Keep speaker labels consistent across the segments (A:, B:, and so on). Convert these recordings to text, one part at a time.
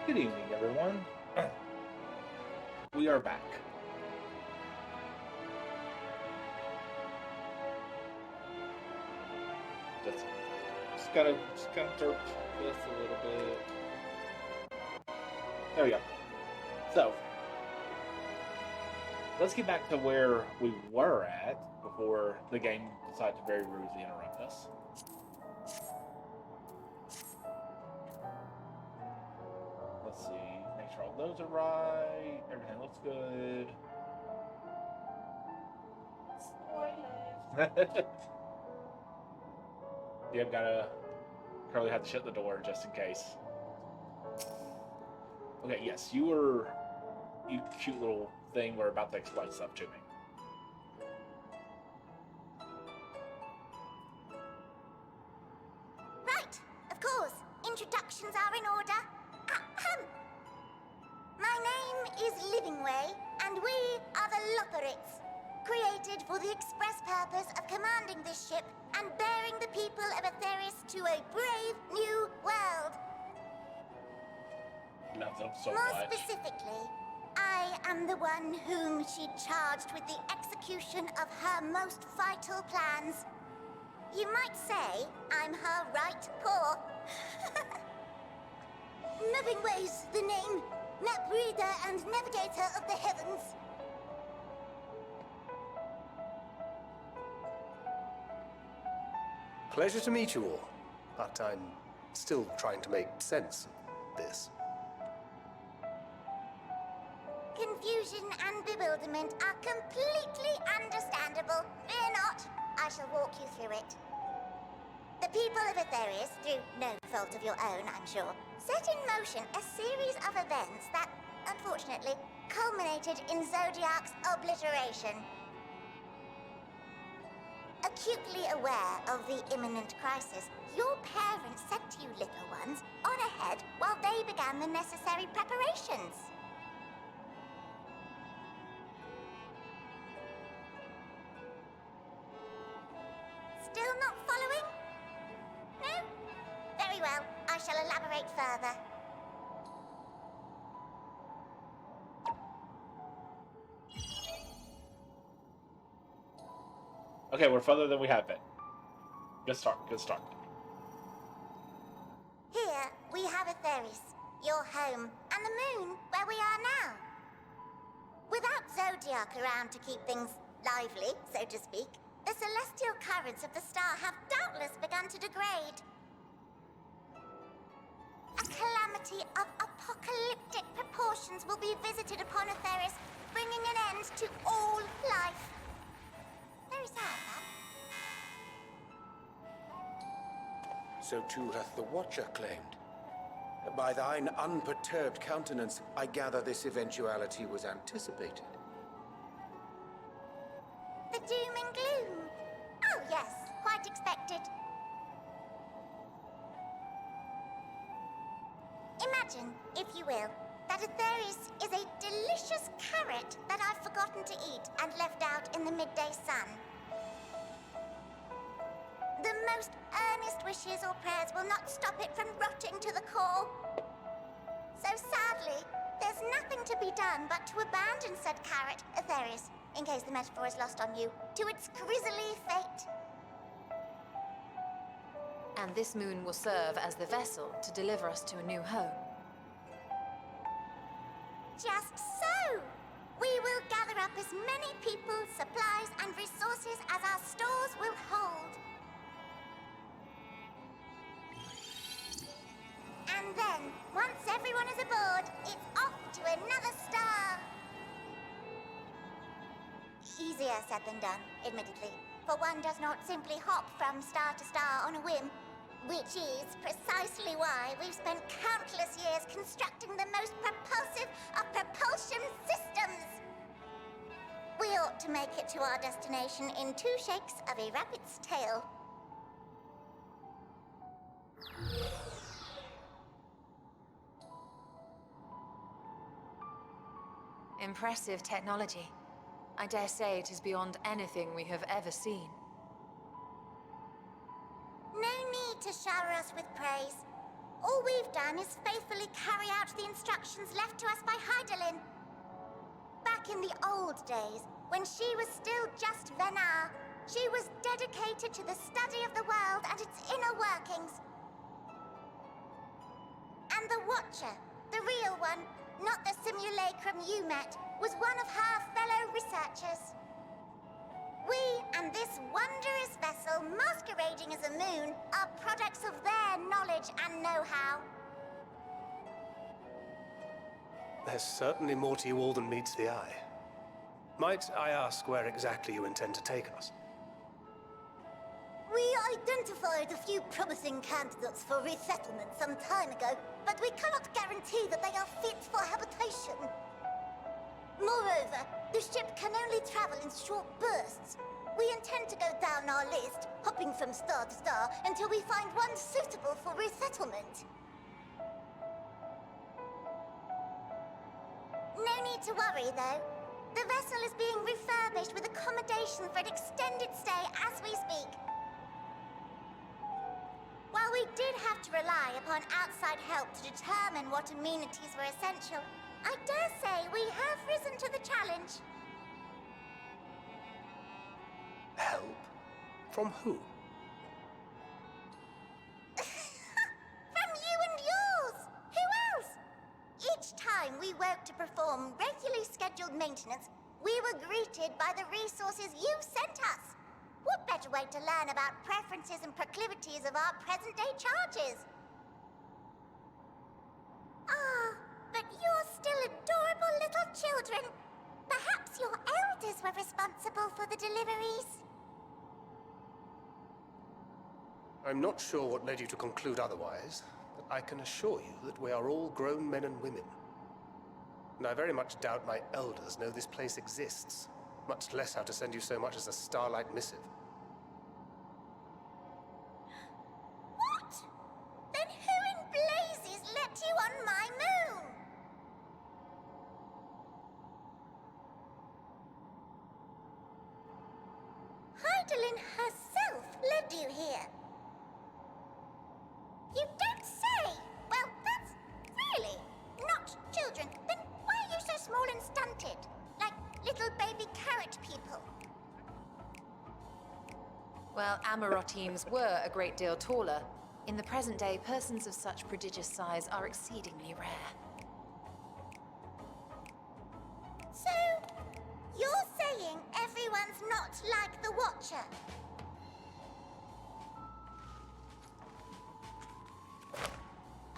A: Good evening, everyone. We are back. Just gotta derp this a little bit. There we go. So, let's get back to where we were at before the game decided to very rudely interrupt us. Let's see. Make sure all those are right. Everything looks good. Spoilers. Yep, Curly had to shut the door just in case. Okay, yes, you cute little thing were about to explain stuff to me.
B: Right, of course. Introductions are in order. Ahem. My name is Livingway, and we are the Lotharics, created for the express purpose of commanding this ship and bearing the people of Atheris to a brave new world.
A: Love them so
B: More
A: much.
B: specifically, I am the one whom she charged with the execution of her most vital plans. You might say I'm her right paw. Livingway's the name, map reader and navigator of the heavens.
C: Pleasure to meet you all, but I'm still trying to make sense of this.
B: Confusion and bewilderment are completely understandable. Fear not, I shall walk you through it. The people of Atheris, through no fault of your own, I'm sure, set in motion a series of events that, unfortunately, culminated in Zodiac's obliteration. Acutely aware of the imminent crisis, your parents sent you little ones on ahead while they began the necessary preparations. Still not following? No? Very well, I shall elaborate further.
A: Okay, we're further than we have been. Good start, good start.
B: Here, we have Atheris, your home, and the moon, where we are now. Without Zodiac around to keep things lively, so to speak, the celestial currents of the star have doubtless begun to degrade. A calamity of apocalyptic proportions will be visited upon Atheris, bringing an end to all life. Very sad, that.
D: So too hath the Watcher claimed. By thine unperturbed countenance, I gather this eventuality was anticipated.
B: The doom and gloom. Oh yes, quite expected. Imagine, if you will, that Atheris is a delicious carrot that I've forgotten to eat and left out in the midday sun. The most earnest wishes or prayers will not stop it from rotting to the core. So sadly, there's nothing to be done but to abandon said carrot, Atheris, in case the metaphor is lost on you, to its grisly fate.
E: And this moon will serve as the vessel to deliver us to a new home.
B: Just so! We will gather up as many people, supplies, and resources as our stores will hold. And then, once everyone is aboard, it's off to another star. Easier said than done, admittedly, for one does not simply hop from star to star on a whim. Which is precisely why we've spent countless years constructing the most propulsive of propulsion systems. We ought to make it to our destination in 2 shakes of a rabbit's tail.
E: Impressive technology. I dare say it is beyond anything we have ever seen.
B: No need to shower us with praise. All we've done is faithfully carry out the instructions instructions left to us by Heidelin. Back in the old days, when she was still just Venar, she was dedicated to the study of the world and its inner workings. And the Watcher, the real one, not the simulacrum you met, was one of her fellow researchers. We and this wondrous vessel masquerading as a moon are products of their knowledge and know-how.
C: There's certainly more to you all than meets the eye. Might I ask where exactly you intend to take us?
B: We identified a few promising candidates for resettlement some time ago, but we cannot guarantee that they are fit for habitation. Moreover, the ship can only travel in short bursts. We intend to go down our list, hopping from star to star, until we find one suitable for resettlement. No need to worry, though. The vessel is being refurbished with accommodation for an extended stay as we speak. While we did have to rely upon outside help to determine what amenities were essential, I dare say we have risen to the challenge.
C: Help? From who?
B: From you and yours! Who else? Each time we woke to perform regularly scheduled maintenance, we were greeted by the resources you sent us. What better way to learn about preferences and proclivities of our present-day charges? Ah, but you're still adorable little children. Perhaps your elders were responsible for the deliveries.
C: I'm not sure what led you to conclude otherwise, but I can assure you that we are all grown men and women. And I very much doubt my elders know this place exists, much less how to send you so much as a starlight missive.
B: What? Then who in blazes let you on my moon? Heidelin herself led you here. You don't say! Well, that's really not children. Then why are you so small and stunted? Like little baby carrot people.
E: Well, Amarotimes were a great deal taller. In the present day, persons of such prodigious size are exceedingly rare.
B: So, you're saying everyone's not like the Watcher?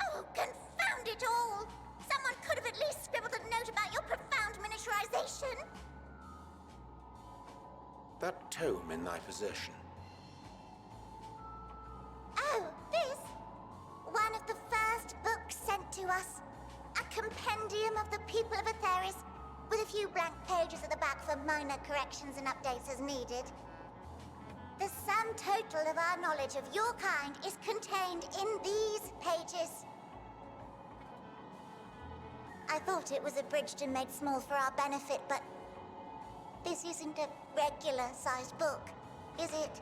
B: Oh, confound it all! Someone could have at least scribbled a note about your profound miniaturization.
D: That tome in thy possession.
B: Oh, this? One of the first books sent to us. A compendium of the people of Atheris, with a few blank pages at the back for minor corrections and updates as needed. The sum total of our knowledge of your kind is contained in these pages. I thought it was abridged and made small for our benefit, but this isn't a regular-sized book, is it?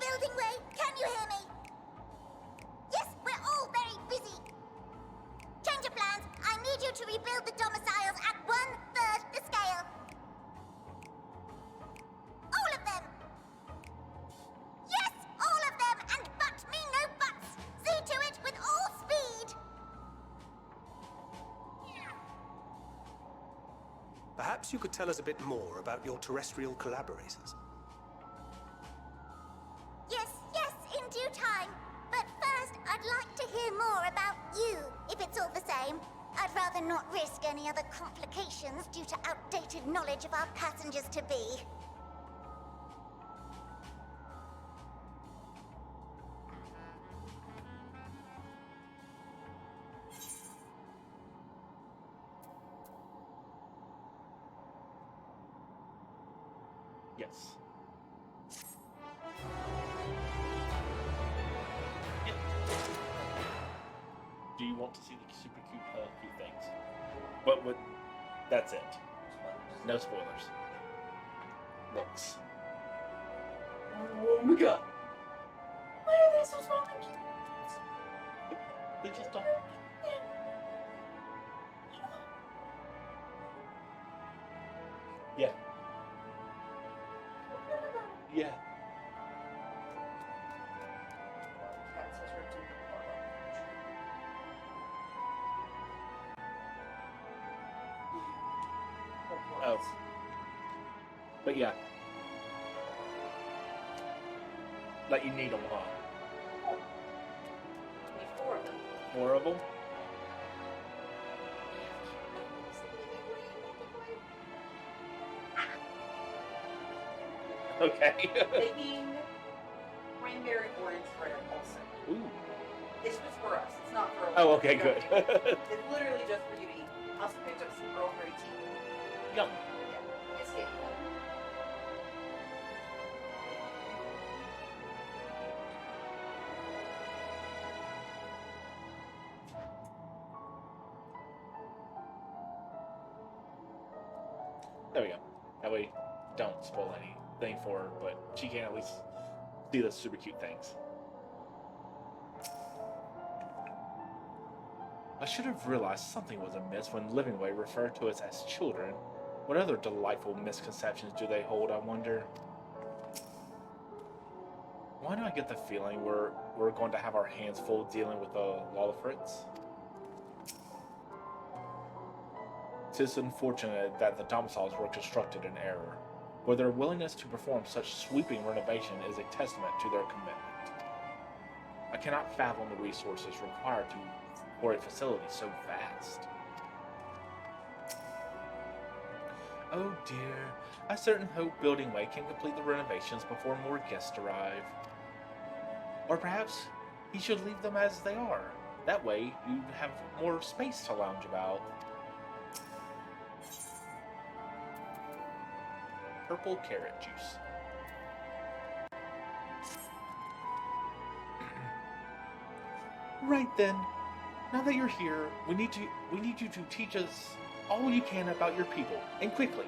B: Building way, can you hear me? Yes, we're all very busy. Change of plans. I need you to rebuild the domiciles at 1/3 the scale. All of them. Yes, all of them, and but me no buts. See to it with all speed.
C: Perhaps you could tell us a bit more about your terrestrial collaborators.
B: Yes, in due time. But first, I'd like to hear more about you, if it's all the same. I'd rather not risk any other complications due to outdated knowledge of our passengers-to-be.
A: Yes. But with that's it. No spoilers. Looks.
F: Oh my god. Why are they so small and cute?
A: They just don't. Yeah. Yeah.
F: Cats has ripped into the bottom.
A: Oh. But yeah. Like you need them, huh?
F: Need 4 of them.
A: 4 of them? Okay.
F: Baking cranberry orange bread also.
A: Ooh.
F: It's just for us. It's not for.
A: Oh, okay, good.
F: It's literally just for you to eat. Also picked up some Earl Grey tea.
A: Yum.
F: Yeah, it's getting cold.
A: There we go. That way, don't spoil anything for her, but she can at least see the super cute things. I should have realized something was amiss when Livingway referred to us as children. What other delightful misconceptions do they hold, I wonder? Why do I get the feeling we're going to have our hands full dealing with the Lawlefrits? Tis unfortunate that the domiciles were constructed in error, for their willingness to perform such sweeping renovation is a testament to their commitment. I cannot fathom the resources required for a facility so vast. Oh dear, I certain hope Building Way can complete the renovations before more guests arrive. Or perhaps he should leave them as they are. That way you have more space to lounge about. Purple carrot juice. Right then. Now that you're here, we need you to teach us all you can about your people, and quickly.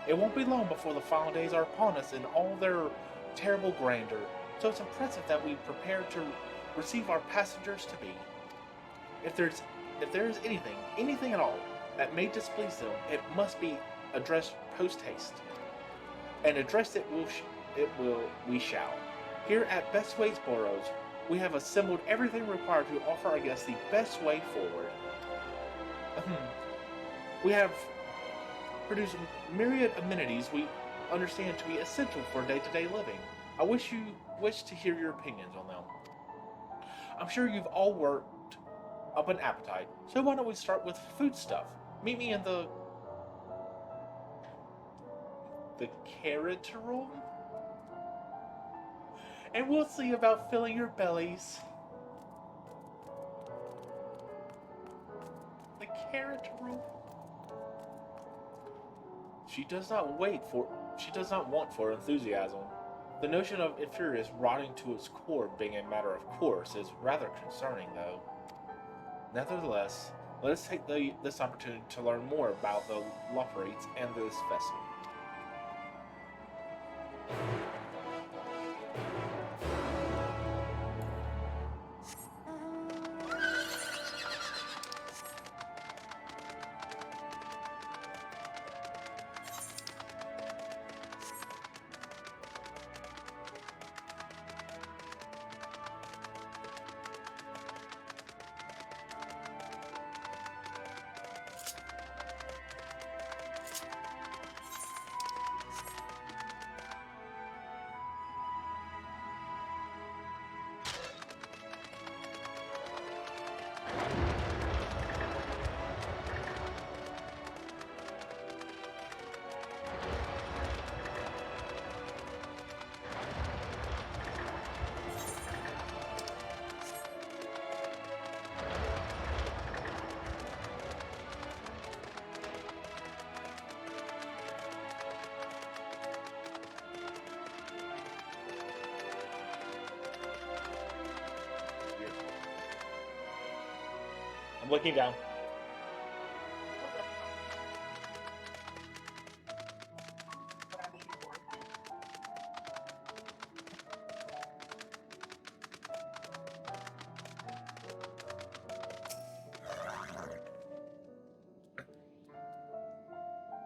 A: It won't be long before the final days are upon us in all their terrible grandeur, so it's impressive that we prepare to receive our passengers to be. If there is anything at all, that may displease them, it must be addressed post haste. And address it we shall. Here at Best Ways Burrows, we have assembled everything required to offer our guests the best way forward. We have produced myriad amenities we understand to be essential for day-to-day living. I wish to hear your opinions on them. I'm sure you've all worked up an appetite, so why don't we start with food stuff? Meet me in the carrot room? And we'll see about filling your bellies. The carrot room. She does not want for enthusiasm. The notion of Infurious rotting to its core being a matter of course is rather concerning, though. Nevertheless, let us take this opportunity to learn more about the Lawlefrits and this vessel. I'm looking down.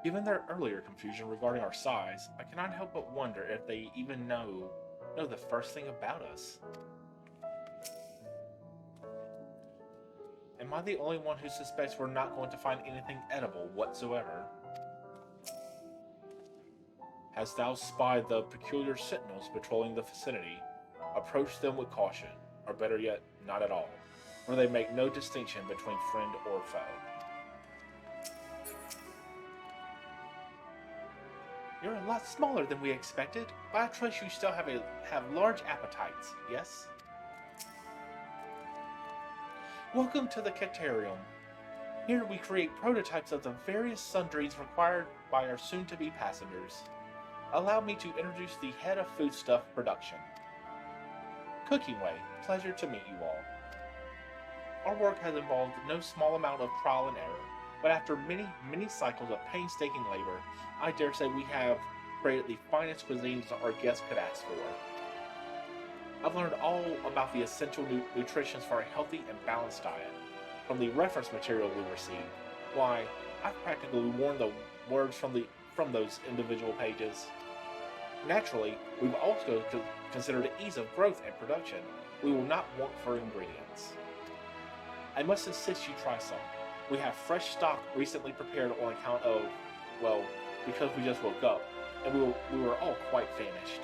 A: Given their earlier confusion regarding our size, I cannot help but wonder if they even know the first thing about us. Am I the only one who suspects we're not going to find anything edible whatsoever? Hast thou spied the peculiar sentinels patrolling the vicinity? Approach them with caution, or better yet, not at all, for they make no distinction between friend or foe. You're a lot smaller than we expected, but I trust you still have large appetites, yes? Welcome to the Caterium. Here we create prototypes of the various sundries required by our soon-to-be passengers. Allow me to introduce the head of foodstuff production. Cooking Way, pleasure to meet you all. Our work has involved no small amount of trial and error, but after many cycles of painstaking labor, I dare say we have created the finest cuisines our guests could ask for. I've learned all about the essential nutrition for a healthy and balanced diet, from the reference material we receive. Why, I've practically worn the words from those individual pages. Naturally, we've also considered ease of growth and production. We will not want for ingredients. I must insist you try some. We have fresh stock recently prepared on account of, well, because we just woke up, and we were all quite famished.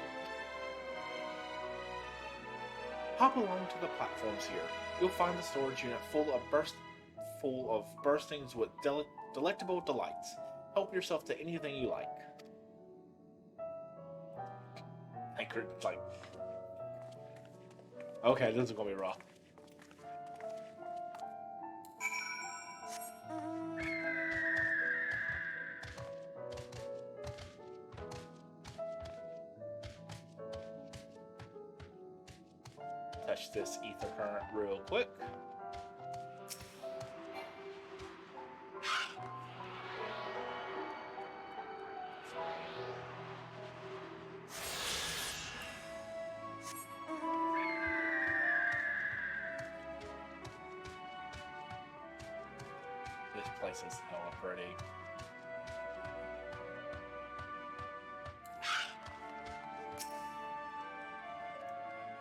A: Hop along to the platforms here. You'll find the storage unit full of burstings with delectable delights. Help yourself to anything you like. Okay, this is gonna be rough. Touch this ether current real quick. This place is hella pretty.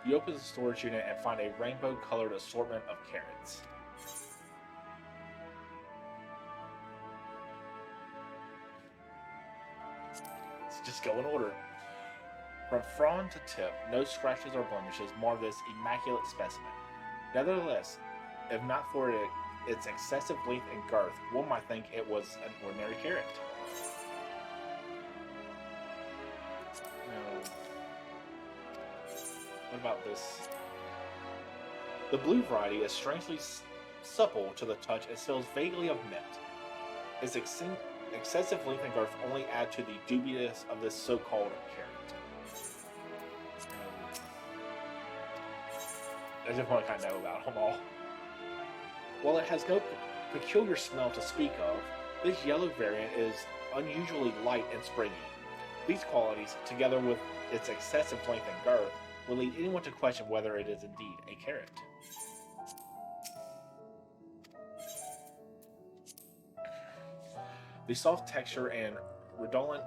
A: You open the storage unit and find a rainbow-colored assortment of carrots. Let's just go in order. From frond to tip, no scratches or blemishes mar this immaculate specimen. Nevertheless, if not for its excessive length and girth, one might think it was an ordinary carrot. What about this? The blue variety is strangely supple to the touch and smells vaguely of mint. Its excessive length and girth only add to the dubiousness of this so-called carrot. I just want to kind of know about them all. While it has no peculiar smell to speak of, this yellow variant is unusually light and springy. These qualities, together with its excessive length and girth, will lead anyone to question whether it is indeed a carrot. The soft texture and redolent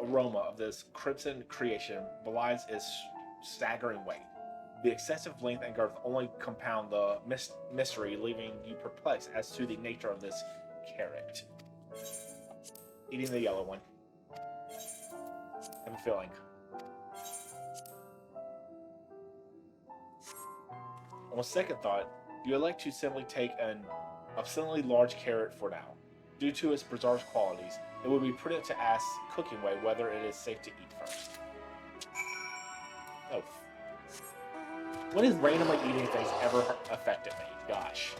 A: aroma of this crimson creation belies its staggering weight. The excessive length and girth only compound the mystery, leaving you perplexed as to the nature of this carrot. Eating the yellow one. I have a feeling. On second thought, you elect to simply take an obscenely large carrot for now. Due to its bizarre qualities, it would be prudent to ask Cooking Way whether it is safe to eat first. Oh. When has randomly eating things ever affected me? Gosh.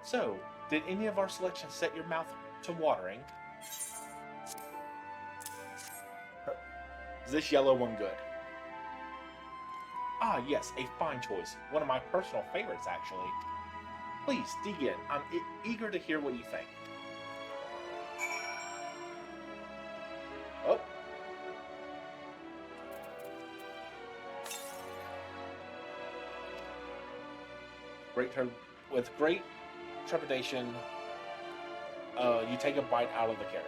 A: So, did any of our selections set your mouth to watering? Is this yellow one good? Ah, yes, a fine choice. One of my personal favorites, actually. Please, dig in. I'm eager to hear what you think. Oh. With great trepidation, you take a bite out of the carrot.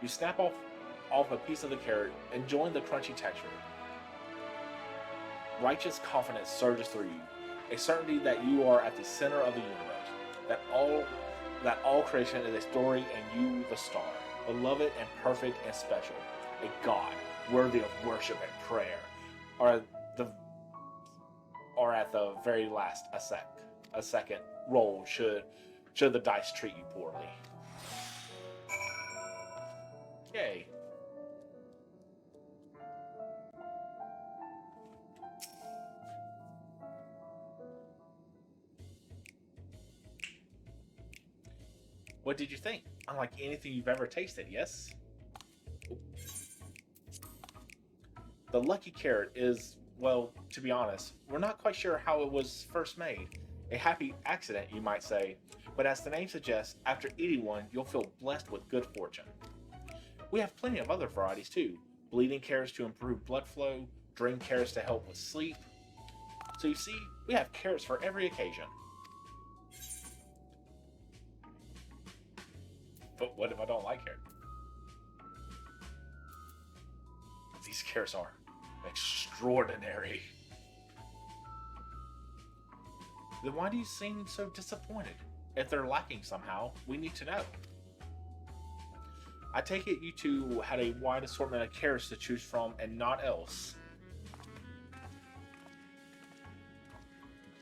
A: You snap off a piece of the carrot, enjoying the crunchy texture. Righteous confidence surges through you, a certainty that you are at the center of the universe, that all creation is a story and you the star, beloved and perfect and special, a god worthy of worship and prayer, or at the very last a second roll should the dice treat you poorly. Yay. What did you think? Unlike anything you've ever tasted, yes? The lucky carrot is, well, to be honest, we're not quite sure how it was first made. A happy accident, you might say, but as the name suggests, after eating one, you'll feel blessed with good fortune. We have plenty of other varieties too. Bleeding carrots to improve blood flow, dream carrots to help with sleep. So you see, we have carrots for every occasion. But what if I don't like carrots? These carrots are extraordinary. Then why do you seem so disappointed? If they're lacking somehow, we need to know. I take it you two had a wide assortment of carrots to choose from and not else.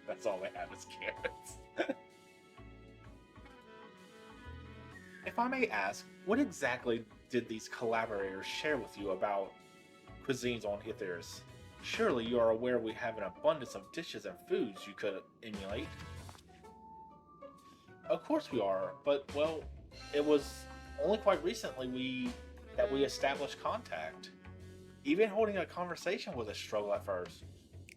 A: That's all they have is carrots. If I may ask, what exactly did these collaborators share with you about cuisines on Ithers? Surely you are aware we have an abundance of dishes and foods you could emulate. Of course we are, but, well, it was only quite recently that we established contact. Even holding a conversation was a struggle at first.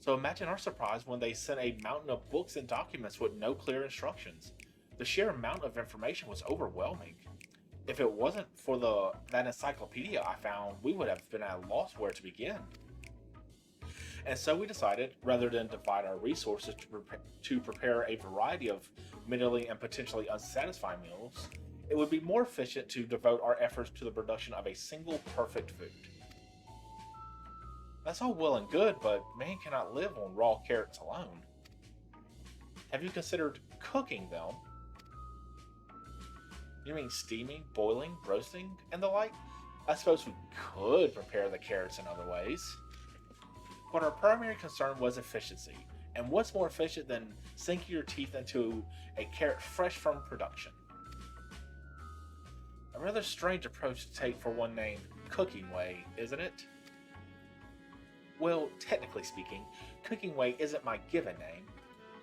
A: So imagine our surprise when they sent a mountain of books and documents with no clear instructions. The sheer amount of information was overwhelming. If it wasn't for that encyclopedia I found, we would have been at a loss where to begin. And so we decided, rather than divide our resources to prepare a variety of middling and potentially unsatisfying meals, it would be more efficient to devote our efforts to the production of a single perfect food. That's all well and good, but man cannot live on raw carrots alone. Have you considered cooking them? You mean steaming, boiling, roasting, and the like? I suppose we could prepare the carrots in other ways. But our primary concern was efficiency, and what's more efficient than sinking your teeth into a carrot fresh from production? A rather strange approach to take for one named Cooking Way, isn't it? Well, technically speaking, Cooking Way isn't my given name.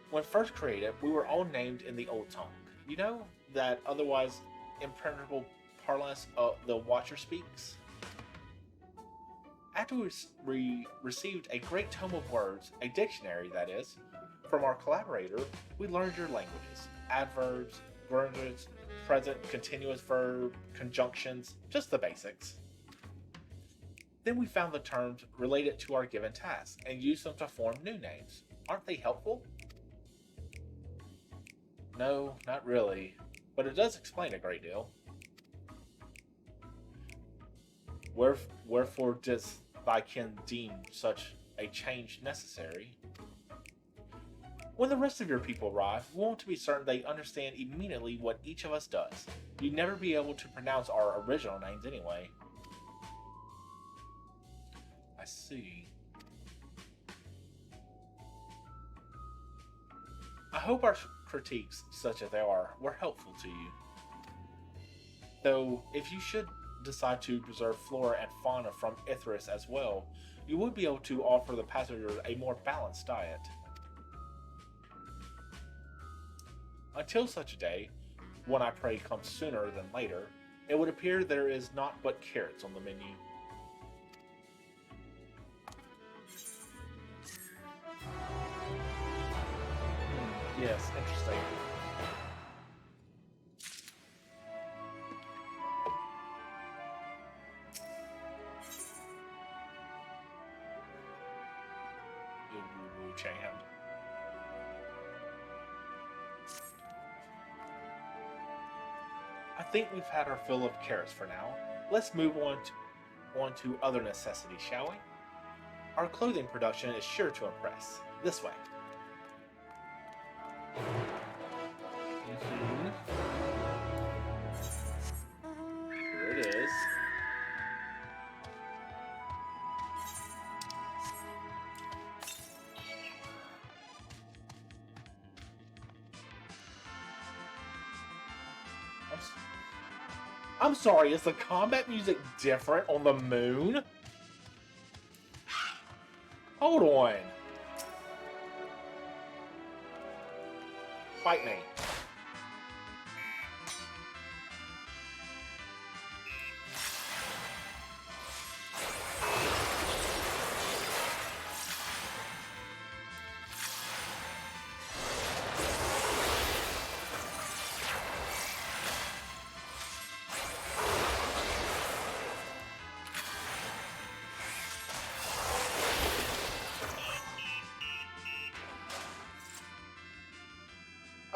A: When first created, we were all named in the old tongue. You know, that otherwise impenetrable parlance the Watcher speaks? After we received a great tome of words, a dictionary that is, from our collaborator, we learned your languages, adverbs, verbs, present, continuous verb, conjunctions, just the basics. Then we found the terms related to our given task and used them to form new names. Aren't they helpful? No, not really, but it does explain a great deal. Wherefore does thy kin deem such a change necessary? When the rest of your people arrive, we want to be certain they understand immediately what each of us does. You'd never be able to pronounce our original names anyway. I see. I hope our critiques, such as they are, were helpful to you. Though, if you should decide to preserve flora and fauna from Ithris as well, you would be able to offer the passengers a more balanced diet. Until such a day, one I pray comes sooner than later, it would appear there is naught but carrots on the menu. Yes, interesting. Ooh, champ. I think we've had our fill of carrots for now. Let's move on to other necessities, shall we? Our clothing production is sure to impress. This way. Here it is. I'm sorry, is the combat music different on the moon? Hold on. Fight me.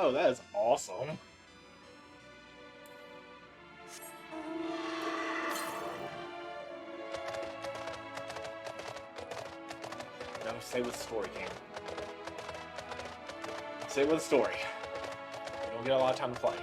A: Oh, that is awesome. No, stay with the story, King. Stay with the story. We don't get a lot of time to play.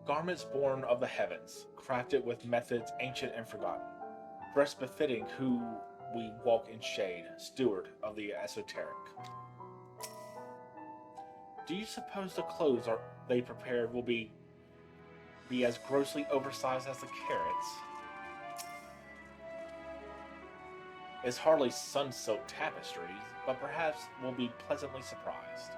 A: Garments born of the heavens, crafted with methods ancient and forgotten, dress befitting who we walk in shade, steward of the esoteric. Do you suppose the clothes they prepared will be as grossly oversized as the carrots? It's hardly sun-silk tapestries, but perhaps we'll be pleasantly surprised.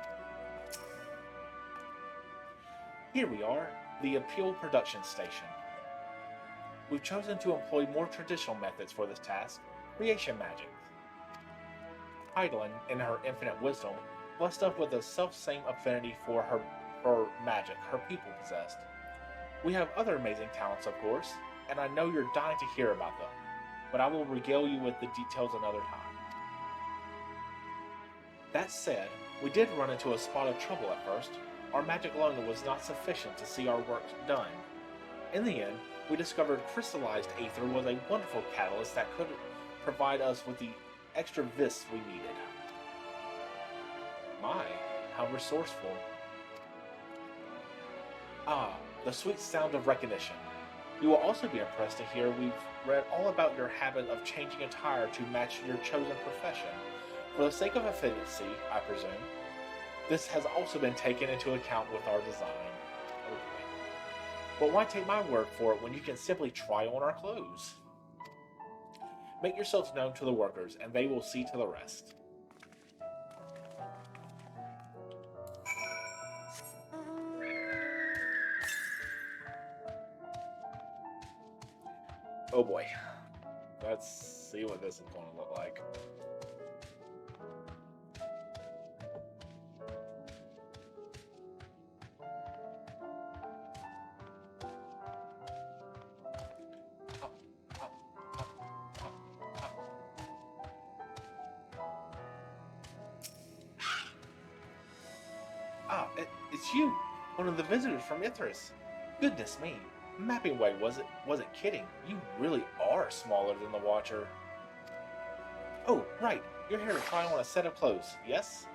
A: Here we are, the Appeal Production Station. We've chosen to employ more traditional methods for this task, creation magic. Heidelin, in her infinite wisdom, blessed us with the self-same affinity for her magic her people possessed. We have other amazing talents, of course, and I know you're dying to hear about them, but I will regale you with the details another time. That said, we did run into a spot of trouble at first. Our magic alone was not sufficient to see our work done. In the end, we discovered crystallized aether was a wonderful catalyst that could provide us with the extra vis we needed. My, how resourceful. Ah, the sweet sound of recognition. You will also be impressed to hear we've read all about your habit of changing attire to match your chosen profession. For the sake of efficiency, I presume, this has also been taken into account with our design. Okay. But why take my word for it when you can simply try on our clothes? Make yourselves known to the workers, and they will see to the rest. Oh boy. Let's see what this is going to look like. Ah, it's you, one of the visitors from Ithris. Goodness me, Mapping Way wasn't kidding. You really are smaller than the Watcher. Oh, right, you're here to try on a set of clothes, yes?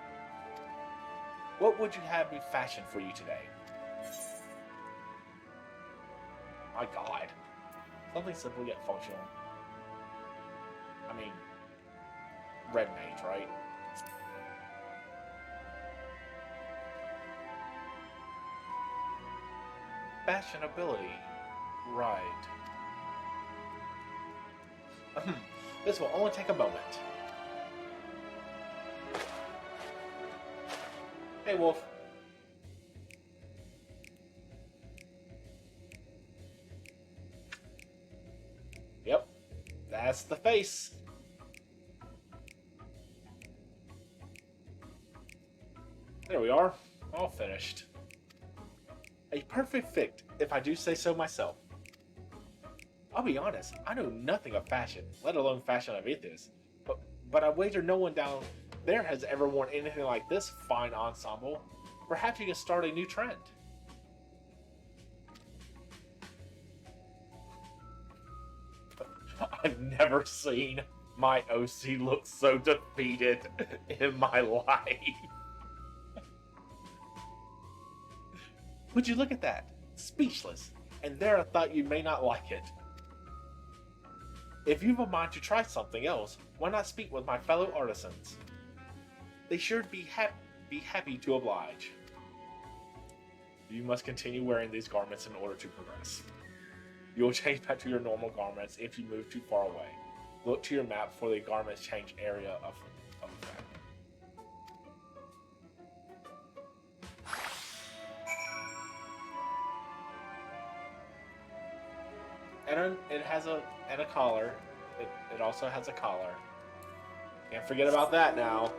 A: What would you have me fashion for you today? My God, something simple yet functional. I mean, red mage, right? Fashionability. Right. This will only take a moment. Hey, Wolf. Yep, that's the face. There we are, all finished. A perfect fit, if I do say so myself. I'll be honest, I know nothing of fashion, let alone fashion of atheists. But I wager no one down there has ever worn anything like this fine ensemble. Perhaps you can start a new trend. I've never seen my OC look so defeated in my life. Would you look at that? Speechless. And there I thought you may not like it. If you've a mind to try something else, why not speak with my fellow artisans? They sure be happy to oblige. You must continue wearing these garments in order to progress. You will change back to your normal garments if you move too far away. Look to your map for the garments change area of effect. And it has a collar. It also has a collar. Can't forget about that now.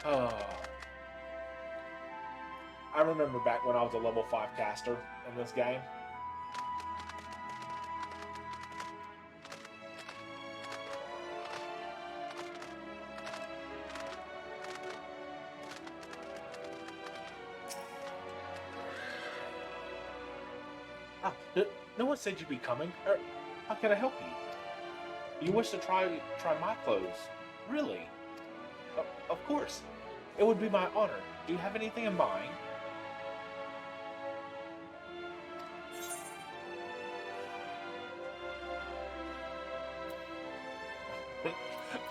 A: Oh. I remember back when I was a level 5 caster in this game. No one said you'd be coming. How can I help you? You wish to try my clothes? Really? Of course. It would be my honor. Do you have anything in mind?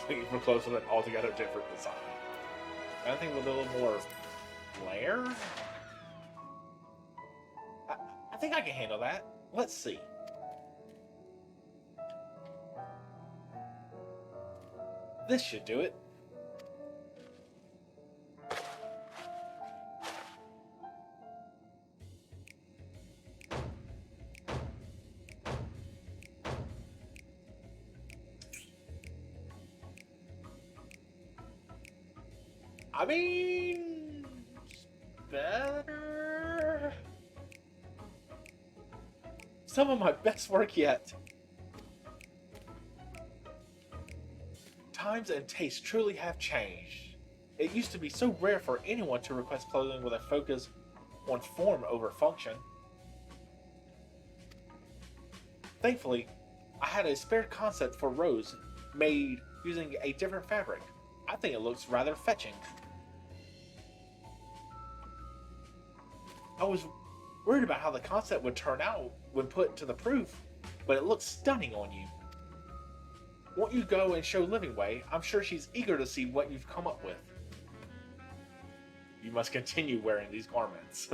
A: Looking for clothes with an altogether different design. Anything with a little more flair? I think I can handle that. Let's see. This should do it. I mean, it's better. Some of my best work yet. Times and tastes truly have changed. It used to be so rare for anyone to request clothing with a focus on form over function. Thankfully, I had a spare concept for Rose made using a different fabric. I think it looks rather fetching. I was worried about how the concept would turn out when put to the proof, but it looks stunning on you. Won't you go and show Living Way? I'm sure she's eager to see what you've come up with. You must continue wearing these garments.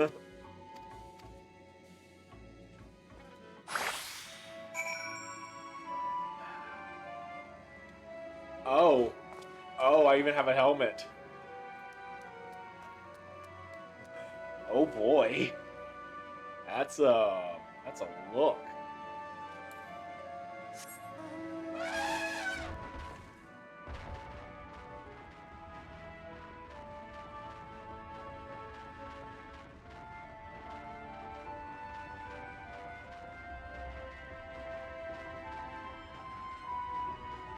A: Oh, I even have a helmet. Oh boy, that's a look.